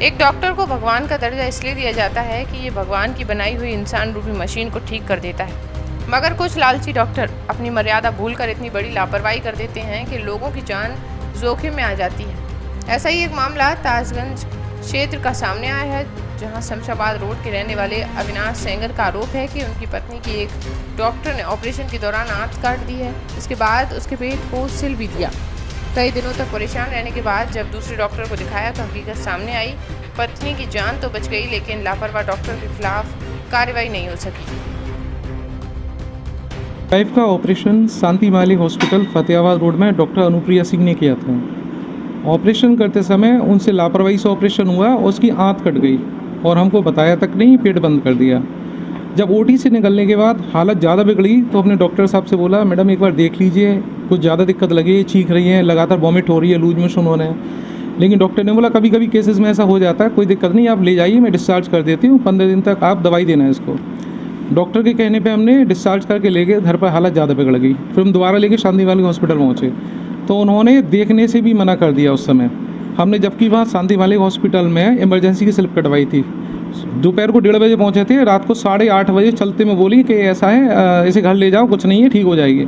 एक डॉक्टर को भगवान का दर्जा इसलिए दिया जाता है कि ये भगवान की बनाई हुई इंसान रूपी मशीन को ठीक कर देता है, मगर कुछ लालची डॉक्टर अपनी मर्यादा भूलकर इतनी बड़ी लापरवाही कर देते हैं कि लोगों की जान जोखिम में आ जाती है। ऐसा ही एक मामला ताजगंज क्षेत्र का सामने आया है, जहां शमशाबाद रोड के रहने वाले अविनाश सेंगर का आरोप है कि उनकी पत्नी की एक डॉक्टर ने ऑपरेशन के दौरान आंत काट दी है। इसके बाद उसके पेट को सिल भी दिया। कई दिनों तक परेशान रहने के बाद जब दूसरे डॉक्टर को दिखाया तो हकीकत सामने आई। पत्नी की जान तो बच गई, लेकिन लापरवाह डॉक्टर के खिलाफ कार्रवाई नहीं हो सकी। वाइफ का ऑपरेशन शांति मालिक हॉस्पिटल फतेहाबाद रोड में डॉक्टर अनुप्रिया सिंह ने किया था। ऑपरेशन करते समय उनसे लापरवाही से ऑपरेशन हुआ और उसकी आंत कट गई और हमको बताया तक नहीं, पेट बंद कर दिया। जब ओटी से निकलने के बाद हालत ज़्यादा बिगड़ी तो अपने डॉक्टर साहब से बोला, मैडम एक बार देख लीजिए, कुछ ज़्यादा दिक्कत लगी, चीख रही है, लगातार वॉमिट हो रही है, लूज मोशन हो रहे हैं। लेकिन डॉक्टर ने बोला कभी कभी केसेस में ऐसा हो जाता है, कोई दिक्कत नहीं, आप ले जाइए, मैं डिस्चार्ज कर देती हूँ, 15 दिन तक आप दवाई देना है इसको। डॉक्टर के कहने पे हमने डिस्चार्ज करके ले गए, घर पर हालत ज़्यादा बिगड़ गई। फिर हम दोबारा लेके शांति मालिक हॉस्पिटल पहुँचे तो उन्होंने देखने से भी मना कर दिया उस समय। हमने जबकि वहाँ शांति मालिक हॉस्पिटल में इमरजेंसी की स्लिप कटवाई थी। दोपहर को 1:30 बजे पहुँचे थे, रात को 8:30 बजे चलते में बोली कि ऐसा है, इसे घर ले जाओ, कुछ नहीं है, ठीक हो जाएगी।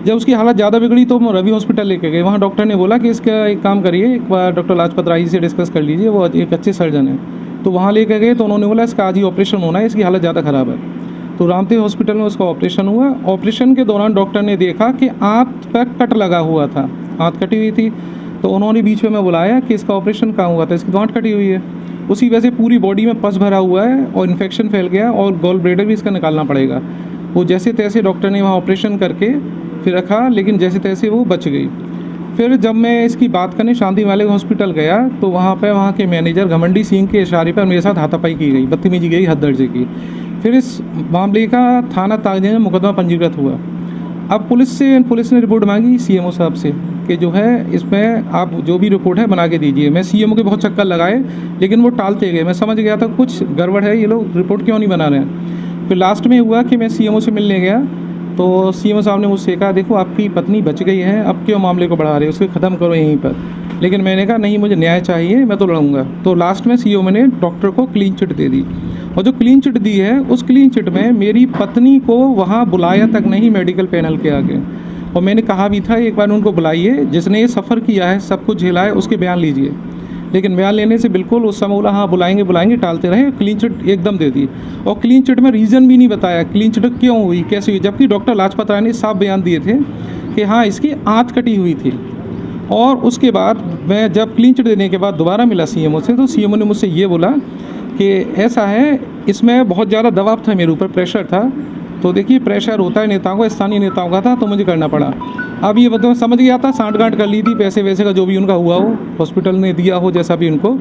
जब उसकी हालत ज़्यादा बिगड़ी तो हम रवि हॉस्पिटल लेके गए। वहाँ डॉक्टर ने बोला कि इसका एक काम करिए, एक बार डॉक्टर लाजपत राय से डिस्कस कर लीजिए, वो एक अच्छे सर्जन है। तो वहाँ लेके गए तो उन्होंने बोला इसका आज ही ऑपरेशन होना है, इसकी हालत ज़्यादा ख़राब है। तो रामदेव हॉस्पिटल में उसका ऑपरेशन हुआ। ऑपरेशन के दौरान डॉक्टर ने देखा कि आंत पर कट लगा हुआ था, आंत कटी हुई थी। तो उन्होंने बीच में बुलाया कि इसका ऑपरेशन कहाँ हुआ था, इसकी तो आंत कटी हुई है। उसी वजह से पूरी बॉडी में पस भरा हुआ है और इन्फेक्शन फैल गया और गॉल ब्लैडर भी इसका निकालना पड़ेगा। वो जैसे तैसे डॉक्टर ने वहाँ ऑपरेशन करके फिर रखा, लेकिन जैसे तैसे वो बच गई। फिर जब मैं इसकी बात करने शांति मालिक हॉस्पिटल गया तो वहाँ के मैनेजर घमंडी सिंह के इशारे पर मेरे साथ हाथापाई की गई, बदतमीजी की, हद दर्जे की। फिर इस मामले का थाना ताजगंज में मुकदमा पंजीकृत हुआ। अब पुलिस ने रिपोर्ट मांगी सीएमओ साहब से कि जो है इसमें आप जो भी रिपोर्ट है बना के दीजिए। मैं सीएमओ के बहुत चक्कर लगाए, लेकिन वो टालते गए। मैं समझ गया था कुछ गड़बड़ है, ये लोग रिपोर्ट क्यों नहीं बना रहे हैं। फिर लास्ट में हुआ कि मैं सीएमओ से मिलने गया तो सीएमओ साहब ने मुझसे कहा, देखो आपकी पत्नी बच गई है, अब क्यों मामले को बढ़ा रहे हो, उसको ख़त्म करो यहीं पर। लेकिन मैंने कहा नहीं, मुझे न्याय चाहिए, मैं तो लड़ूंगा। तो लास्ट में सीएमओ ने डॉक्टर को क्लीन चिट दे दी, और जो क्लीन चिट दी है उस क्लीन चिट में मेरी पत्नी को वहाँ बुलाया तक नहीं मेडिकल पैनल के आगे। और मैंने कहा भी था एक बार उनको बुलाइए, जिसने ये सफ़र किया है, सब कुछ झेला है, उसके बयान लीजिए। लेकिन बयान लेने से बिल्कुल उस समय बोला हाँ बुलाएंगे टालते रहे। क्लीन चिट एकदम दे दी, और क्लीन चिट में रीज़न भी नहीं बताया क्लीन चिट क्यों हुई, कैसे हुई, जबकि डॉक्टर लाजपत राय ने साफ बयान दिए थे कि हाँ इसकी आंत कटी हुई थी। और उसके बाद मैं जब क्लीन चिट देने के बाद दोबारा मिला सीएमओ से तो सीएमओ ने मुझसे ये बोला कि ऐसा है, इसमें बहुत ज़्यादा दबाव था मेरे ऊपर, प्रेशर था। तो देखिए प्रेशर होता है नेताओं का, स्थानीय नेताओं का था, तो मुझे करना पड़ा। अब ये मतलब समझ गया था, सांठ-गांठ कर ली थी, पैसे वैसे का जो भी उनका हुआ हो, हॉस्पिटल ने दिया हो जैसा भी उनको।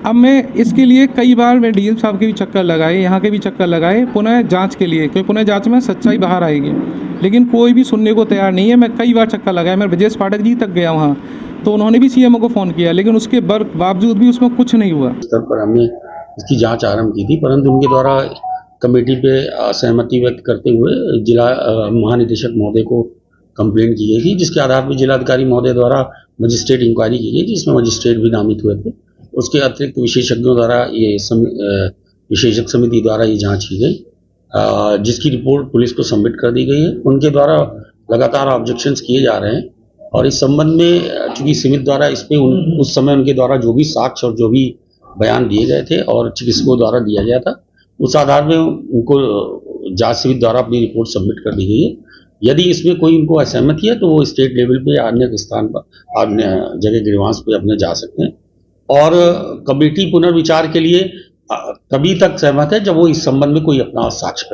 अब मैं इसके लिए कई बार मैं डीएम साहब के भी चक्कर लगाए, यहाँ के भी चक्कर लगाए पुनः जांच के लिए, क्योंकि पुनः जांच में सच्चाई बाहर आएगी। लेकिन कोई भी सुनने को तैयार नहीं है। मैं कई बार चक्कर लगाया, मैं ब्रजेश पाठक जी तक गया वहाँ, तो उन्होंने भी सीएमओ को फ़ोन किया, लेकिन उसके बावजूद भी उसमें कुछ नहीं हुआ। स्तर पर हमने इसकी जांच आरंभ की थी, परंतु उनके द्वारा कमेटी पे असहमति व्यक्त करते हुए जिला महानिदेशक महोदय को कंप्लेंट की गई थी, जिसके आधार पर जिलाधिकारी महोदय द्वारा मजिस्ट्रेट इंक्वायरी की गई, जिसमें मजिस्ट्रेट भी नामित हुए थे। उसके अतिरिक्त विशेषज्ञों द्वारा विशेषज्ञ समिति द्वारा ये जांच की गई, जिसकी रिपोर्ट पुलिस को सबमिट कर दी गई है। उनके द्वारा लगातार ऑब्जेक्शंस किए जा रहे हैं, और इस संबंध में चूंकि समिति द्वारा इस पे उस समय उनके द्वारा जो भी साक्ष्य और जो भी बयान दिए गए थे और चिकित्सकों द्वारा दिया गया था, उस आधार में उनको जांच समिति द्वारा अपनी रिपोर्ट सबमिट कर दी गई है। यदि इसमें कोई उनको असहमति है तो वो स्टेट लेवल पे अन्य स्थान पर, अन्य जगह ग्रीवांस पे अपने जा सकते हैं। और कमेटी पुनर्विचार के लिए तभी तक सहमत है जब वो इस संबंध में कोई अपना साक्ष्य